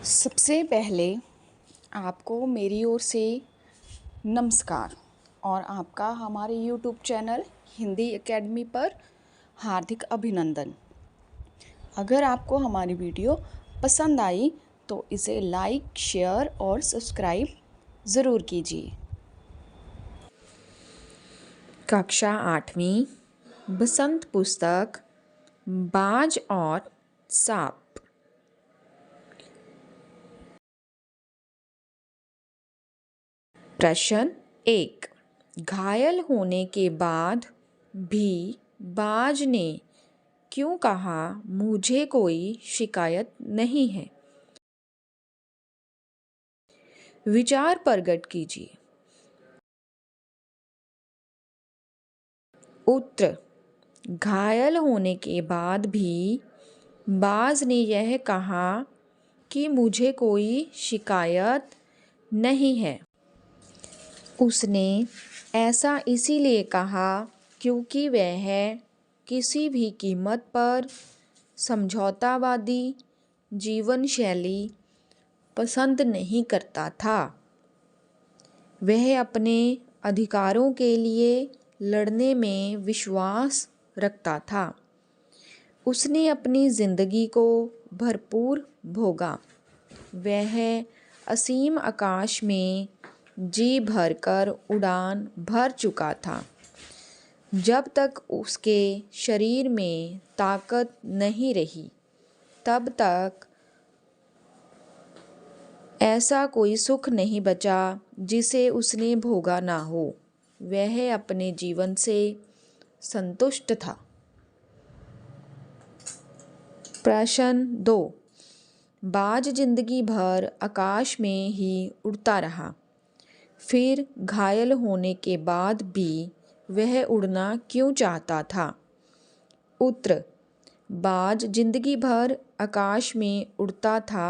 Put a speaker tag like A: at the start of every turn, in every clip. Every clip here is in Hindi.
A: सबसे पहले आपको मेरी ओर से नमस्कार और आपका हमारे यूट्यूब चैनल हिंदी एकेडमी पर हार्दिक अभिनंदन। अगर आपको हमारी वीडियो पसंद आई तो इसे लाइक, शेयर और सब्सक्राइब ज़रूर कीजिए।
B: कक्षा 8वीं बसंत पुस्तक बाज और सांप। प्रश्न 1। घायल होने के बाद भी बाज ने क्यों कहा मुझे कोई शिकायत नहीं है? विचार प्रकट कीजिए। उत्तर। घायल होने के बाद भी बाज ने यह कहा कि मुझे कोई शिकायत नहीं है। उसने ऐसा इसीलिए कहा क्योंकि वह किसी भी कीमत पर समझौतावादी जीवन शैली पसंद नहीं करता था। वह अपने अधिकारों के लिए लड़ने में विश्वास रखता था। उसने अपनी जिंदगी को भरपूर भोगा। वह असीम आकाश में जी भरकर उड़ान भर चुका था। जब तक उसके शरीर में ताकत नहीं रही तब तक ऐसा कोई सुख नहीं बचा जिसे उसने भोगा ना हो। वह अपने जीवन से संतुष्ट था। प्रश्न 2। बाज जिंदगी भर आकाश में ही उड़ता रहा, फिर घायल होने के बाद भी वह उड़ना क्यों चाहता था? उत्तर। बाज जिंदगी भर आकाश में उड़ता था।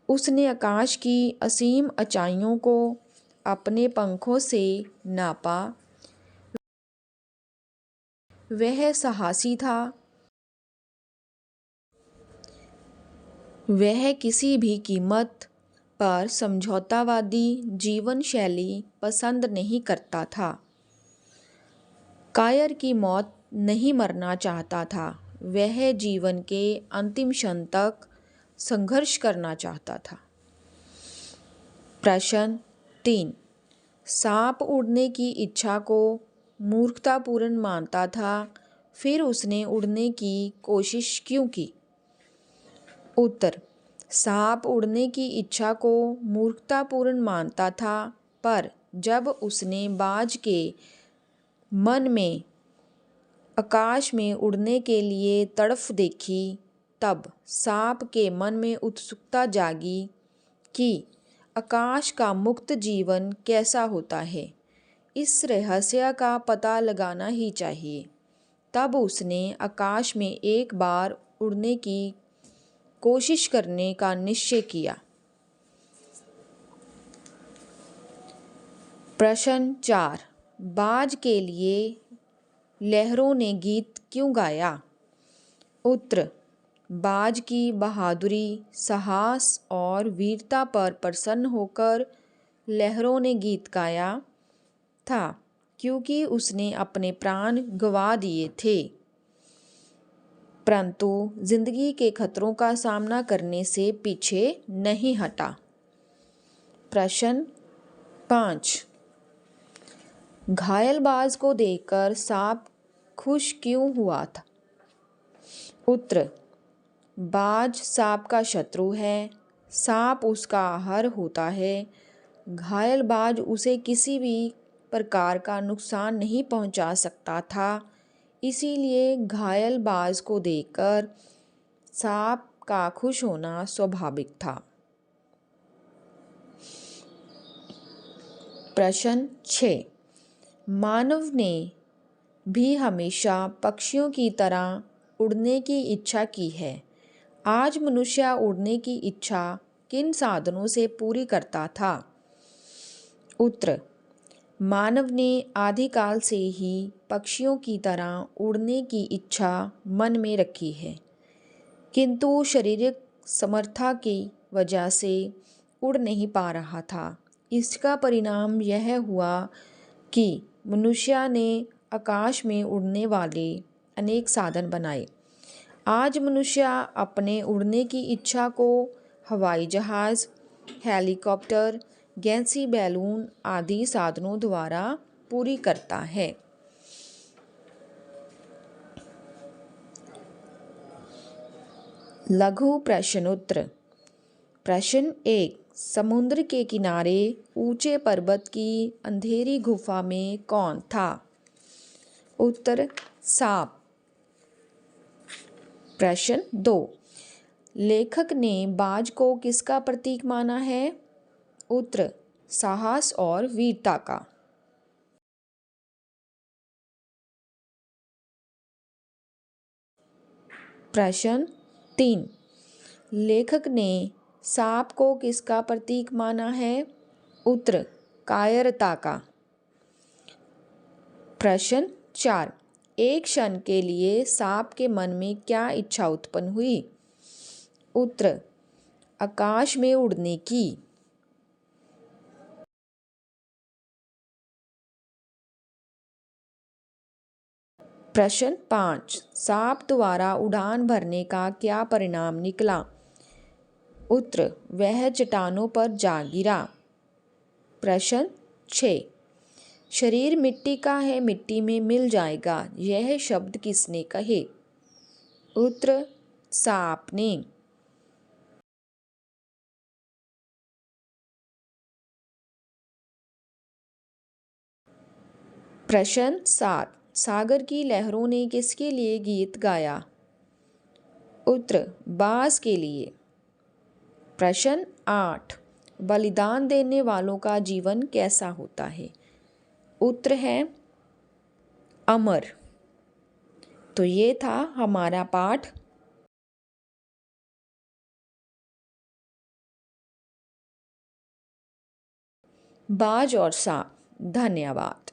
B: उसने आकाश की असीम ऊंचाइयों को अपने पंखों से नापा। वह साहसी था। वह किसी भी कीमत पर समझौतावादी जीवन शैली पसंद नहीं करता था। कायर की मौत नहीं मरना चाहता था। वह जीवन के अंतिम क्षण तक संघर्ष करना चाहता था। प्रश्न 3। सांप उड़ने की इच्छा को मूर्खतापूर्ण मानता था, फिर उसने उड़ने की कोशिश क्यों की? उत्तर। सांप उड़ने की इच्छा को मूर्खतापूर्ण मानता था, पर जब उसने बाज के मन में आकाश में उड़ने के लिए तड़फ देखी तब सांप के मन में उत्सुकता जागी कि आकाश का मुक्त जीवन कैसा होता है। इस रहस्य का पता लगाना ही चाहिए। तब उसने आकाश में एक बार उड़ने की कोशिश करने का निश्चय किया। प्रश्न 4। बाज के लिए लहरों ने गीत क्यों गाया? उत्तर। बाज की बहादुरी, साहस और वीरता पर प्रसन्न होकर लहरों ने गीत गाया था, क्योंकि उसने अपने प्राण गंवा दिए थे, परंतु जिंदगी के खतरों का सामना करने से पीछे नहीं हटा। प्रश्न 5। घायल बाज को देखकर सांप खुश क्यों हुआ था? उत्तर। बाज सांप का शत्रु है। सांप उसका आहार होता है। घायल बाज उसे किसी भी प्रकार का नुकसान नहीं पहुंचा सकता था। इसीलिए घायल बाज को देखकर सांप का खुश होना स्वाभाविक था। प्रश्न 6। मानव ने भी हमेशा पक्षियों की तरह उड़ने की इच्छा की है। आज मनुष्य उड़ने की इच्छा किन साधनों से पूरी करता था? उत्तर। मानव ने आदिकाल से ही पक्षियों की तरह उड़ने की इच्छा मन में रखी है, किंतु शारीरिक समर्था की वजह से उड़ नहीं पा रहा था। इसका परिणाम यह हुआ कि मनुष्य ने आकाश में उड़ने वाले अनेक साधन बनाए। आज मनुष्य अपने उड़ने की इच्छा को हवाई जहाज़, हेलीकॉप्टर, गैसीय बैलून आदि साधनों द्वारा पूरी करता है। लघु प्रश्नोत्तर। प्रश्न 1। समुद्र के किनारे ऊंचे पर्वत की अंधेरी गुफा में कौन था? उत्तर सांप। प्रश्न 2। लेखक ने बाज को किसका प्रतीक माना है? उत्तर साहस और वीरता का। प्रश्न 3। लेखक ने सांप को किसका प्रतीक माना है? उत्तर कायरता का। प्रश्न 4। एक क्षण के लिए सांप के मन में क्या इच्छा उत्पन्न हुई? उत्तर आकाश में उड़ने की। प्रश्न 5। सांप द्वारा उड़ान भरने का क्या परिणाम निकला? उत्तर वह चट्टानों पर जा गिरा। प्रश्न 6। शरीर मिट्टी का है, मिट्टी में मिल जाएगा, यह शब्द किसने कहे? उत्तर सांप ने। प्रश्न 7। सागर की लहरों ने किसके लिए गीत गाया? उत्तर बाज के लिए। प्रश्न 8। बलिदान देने वालों का जीवन कैसा होता है? उत्तर है अमर। तो ये था हमारा पाठ बाज और सांप। धन्यवाद।